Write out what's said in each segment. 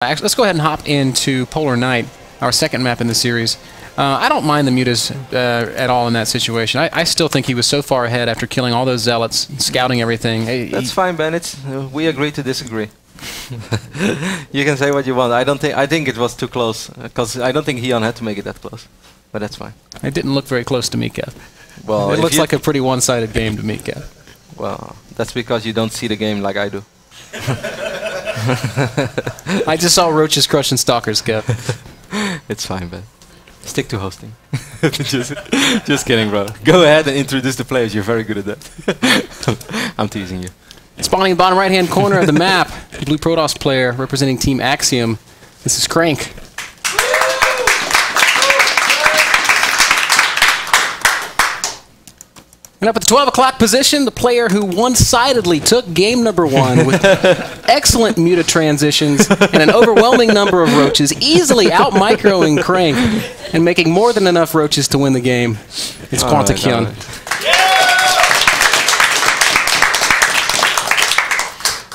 Actually, let's go ahead and hop into Polar Night, our second map in the series. I don't mind the mutas at all in that situation. I still think he was so far ahead after killing all those zealots, scouting everything. That's fine, Ben. We agree to disagree. You can say what you want. I think it was too close because I don't think Hyun had to make it that close. But that's fine. It didn't look very close to me, Kev. Well, it looks like a pretty one-sided game to me, Kev. Well, that's because you don't see the game like I do. I just saw roaches crushing stalkers, Kev. It's fine, Ben. Stick to hosting. just kidding, bro. Go ahead and introduce the players. You're very good at that. I'm teasing you. Spawning in the bottom right-hand corner of the map, Blue Protoss player representing Team Axiom. This is Crank. And up at the 12 o'clock position, the player who one-sidedly took game number 1 with excellent muta transitions and an overwhelming number of roaches, easily out-microing Crank and making more than enough roaches to win the game. It's Quantic Hyun.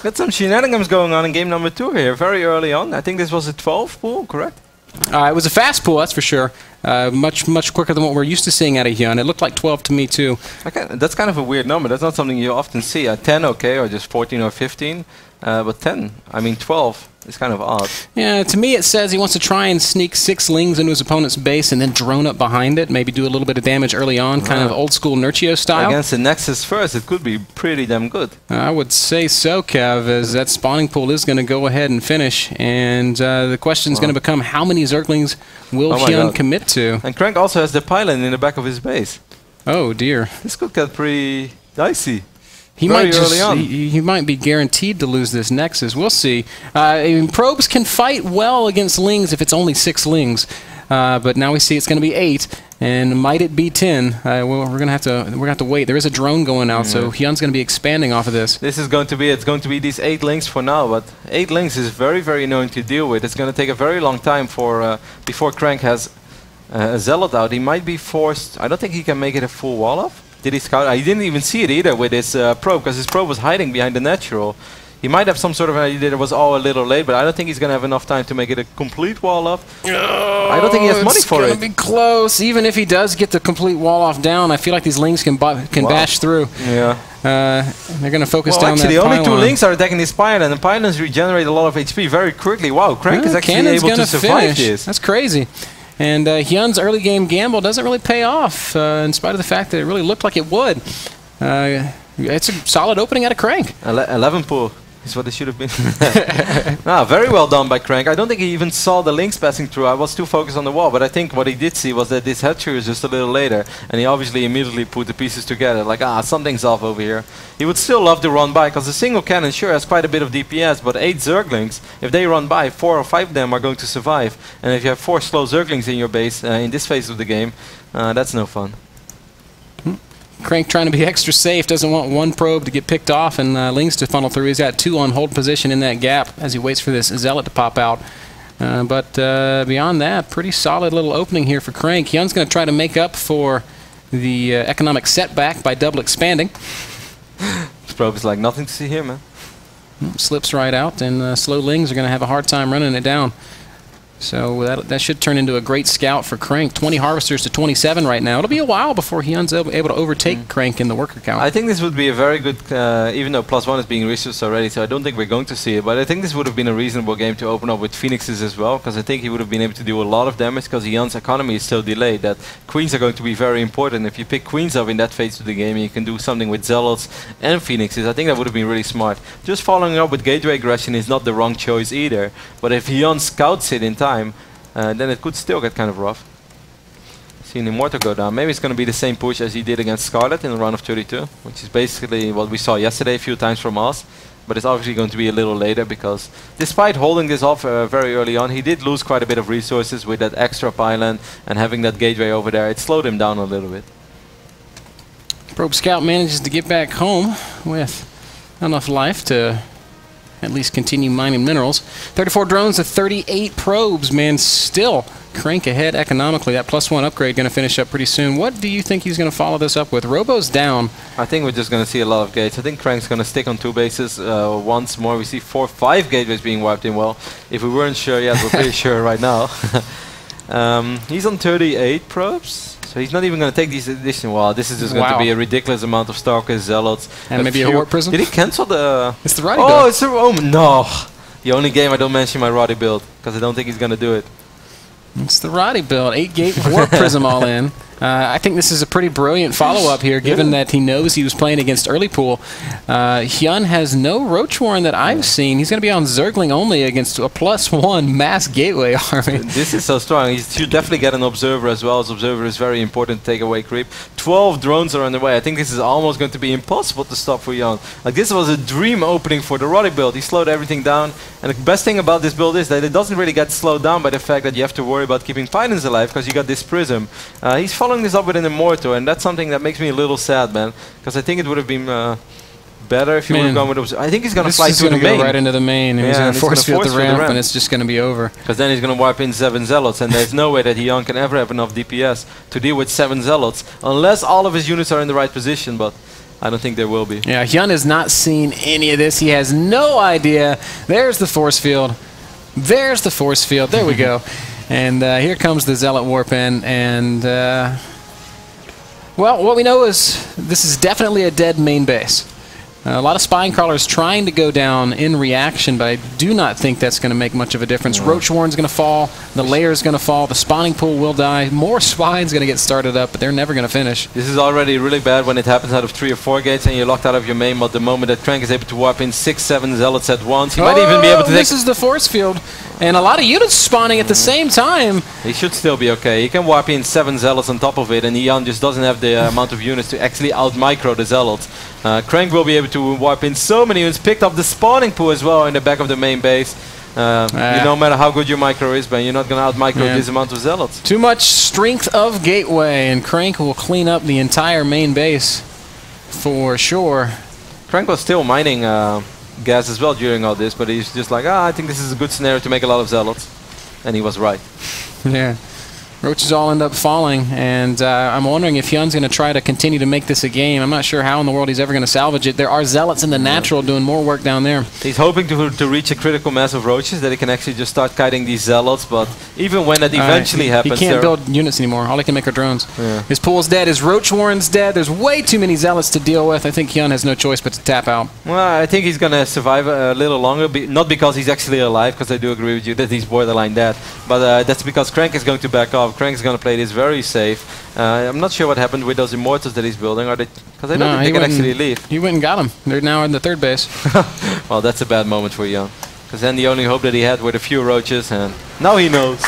Got some shenanigans going on in game number 2 here, very early on. I think this was a 12 pool, correct? It was a fast pool, that's for sure. Much quicker than what we're used to seeing out of Hyun. It looked like 12 to me, too. Okay, that's kind of a weird number. That's not something you often see. 10, okay, or just 14 or 15. But 10, I mean 12, is kind of odd. Yeah, to me it says he wants to try and sneak 6 lings into his opponent's base and then drone up behind it, maybe do a little bit of damage early on, kind of old-school Nurchio style. Against the Nexus first, it could be pretty damn good. I would say so, Kev, as that spawning pool is going to go ahead and finish, and the question is going to become how many Zerglings will Hyun commit to? And Crank also has the pylon in the back of his base. Oh, dear. This could get pretty dicey. He might be guaranteed to lose this Nexus. We'll see. Probes can fight well against lings if it's only 6 lings, but now we see it's going to be 8, and might it be 10? Well, we're gonna have to wait. There is a drone going out, so Hyun's going to be expanding off of this. This is going to be it's going to be these 8 lings for now, but 8 lings is very annoying to deal with. It's going to take a very long time for before Crank has a zealot out. He might be forced. I don't think he can make it a full wall off. Did he scout? He didn't even see it either with his probe, because his probe was hiding behind the natural. He might have some sort of idea that it was all a little late, but I don't think he's going to have enough time to make it a complete wall up. I don't think he has money for it. It's going to be close. Even if he does get the complete wall off down, I feel like these lings can bash through. Yeah. They're going to focus down actually, that the only 2 pylon. lings are attacking this pylon, and the pylons regenerate a lot of HP very quickly. Wow, Crank is actually able to survive this. That's crazy. And Hyun's early game gamble doesn't really pay off, in spite of the fact that it really looked like it would. It's a solid opening out of Crank. 11 pool is what it should have been. Very well done by Crank. I don't think he even saw the links passing through. I was too focused on the wall, but I think what he did see was that this hatchery is just a little later, and he obviously immediately put the pieces together, like, something's off over here. He would still love to run by, because a single cannon sure has quite a bit of DPS, but 8 Zerglings, if they run by, 4 or 5 of them are going to survive. And if you have 4 slow Zerglings in your base in this phase of the game, that's no fun. Crank trying to be extra safe, doesn't want 1 probe to get picked off and lings to funnel through. He's got 2 on hold position in that gap as he waits for this zealot to pop out. But beyond that, pretty solid little opening here for Crank. Hyun's going to try to make up for the economic setback by double expanding. This probe is like nothing to see here, man. Slips right out, and slow lings are going to have a hard time running it down. So that should turn into a great scout for Crank. 20 harvesters to 27 right now. It'll be a while before Hyun's able to overtake Crank in the worker count. I think this would be a very good, even though +1 is being resourced already, so I don't think we're going to see it. But I think this would have been a reasonable game to open up with Phoenixes as well, because I think he would have been able to do a lot of damage, because Hyun's economy is so delayed that Queens are going to be very important. If you pick Queens up in that phase of the game, you can do something with Zealots and Phoenixes. I think that would have been really smart. Just following up with Gateway Aggression is not the wrong choice either, but if Hyun scouts it in time, then it could still get kind of rough. Seeing Immortal go down. Maybe it's going to be the same push as he did against Scarlet in the round of 32, which is basically what we saw yesterday a few times from us. But it's obviously going to be a little later, because despite holding this off very early on, he did lose quite a bit of resources with that extra pylon and having that gateway over there. It slowed him down a little bit. Probe Scout manages to get back home with enough life to at least continue mining minerals. 34 drones to 38 probes, man. Still Crank ahead economically. That +1 upgrade going to finish up pretty soon. What do you think he's going to follow this up with? Robo's down. I think we're just going to see a lot of gates. I think Crank's going to stick on 2 bases once more. We see 4, 5 gateways being wiped in. Well, if we weren't sure yet, we're pretty sure right now. He's on 38 probes. So he's not even going to take these additional. Wow, this is just going to be a ridiculous amount of Stalkers, Zealots. And maybe a Warp Prism? Did he cancel the... It's the Roddy build. Oh, it's a... Oh, no. The only game I don't mention my Roddy build, because I don't think he's going to do it. It's the Roddy build. 8-gate Warp Prism all in. I think this is a pretty brilliant follow-up here, given that he knows he was playing against early pool. Hyun has no Roach Warren that I've seen. He's going to be on Zergling only against a +1 mass gateway army. This is so strong. He should definitely get an Observer as well, as Observer is very important to take away creep. 12 drones are on the way. I think this is almost going to be impossible to stop for Hyun. Like, this was a dream opening for the Roddy build. He slowed everything down. And the best thing about this build is that it doesn't really get slowed down by the fact that you have to worry about keeping Finance alive, because you got this Prism. He's following this up with an Immortal, and that's something that makes me a little sad, man. Because I think it would have been better if you would have gone with Observer. I think he's going to fly to the main. Go right into the main. And he's going to force field the ramp, and it's just going to be over. Because then he's going to wipe in 7 Zealots, and there's no way that Hyun can ever have enough DPS to deal with 7 Zealots, unless all of his units are in the right position, but I don't think there will be. Yeah, Hyun has not seen any of this. He has no idea. There's the force field. There's the force field. There we go. And here comes the Zealot Warp in, and well, what we know is this is definitely a dead main base. A lot of spine crawlers trying to go down in reaction, but I do not think that's going to make much of a difference. Roach Warren's going to fall, the layer's going to fall, the spawning pool will die, more spine's going to get started up, but they're never going to finish. This is already really bad when it happens out of 3 or 4 gates and you're locked out of your main, but the moment that Crank is able to warp in 6, 7 Zealots at once, he might even be able to take... This is the force field, and a lot of units spawning at the same time. He should still be okay. He can warp in 7 Zealots on top of it, and Hyun just doesn't have the amount of units to actually out-micro the Zealots. Crank will be able to warp in so many units, picked up the spawning pool as well in the back of the main base. No matter how good your micro is, but you're not going to out-micro this amount of Zealots. Too much strength of gateway, and Crank will clean up the entire main base for sure. Crank was still mining gas as well during all this, but he's just like, I think this is a good scenario to make a lot of Zealots. And he was right. Yeah. Roaches all end up falling, and I'm wondering if Hyun's going to try to continue to make this a game. I'm not sure how in the world he's ever going to salvage it. There are Zealots in the natural doing more work down there. He's hoping to reach a critical mass of Roaches that he can actually just start kiting these Zealots, but even when that eventually happens... He can't build units anymore. All he can make are drones. Yeah. His pool's dead. His Roach Warren's dead. There's way too many Zealots to deal with. I think Hyun has no choice but to tap out. Well, I think he's going to survive a little longer, not because he's actually alive, because I do agree with you that he's borderline dead, but that's because Crank is going to back off. Crank is going to play this very safe. I'm not sure what happened with those Immortals that he's building. Are they? Because I don't think they can actually leave. He went and got them. They're now in the 3rd base. Well, that's a bad moment for Hyun. Because then the only hope that he had were a few Roaches, and now he knows.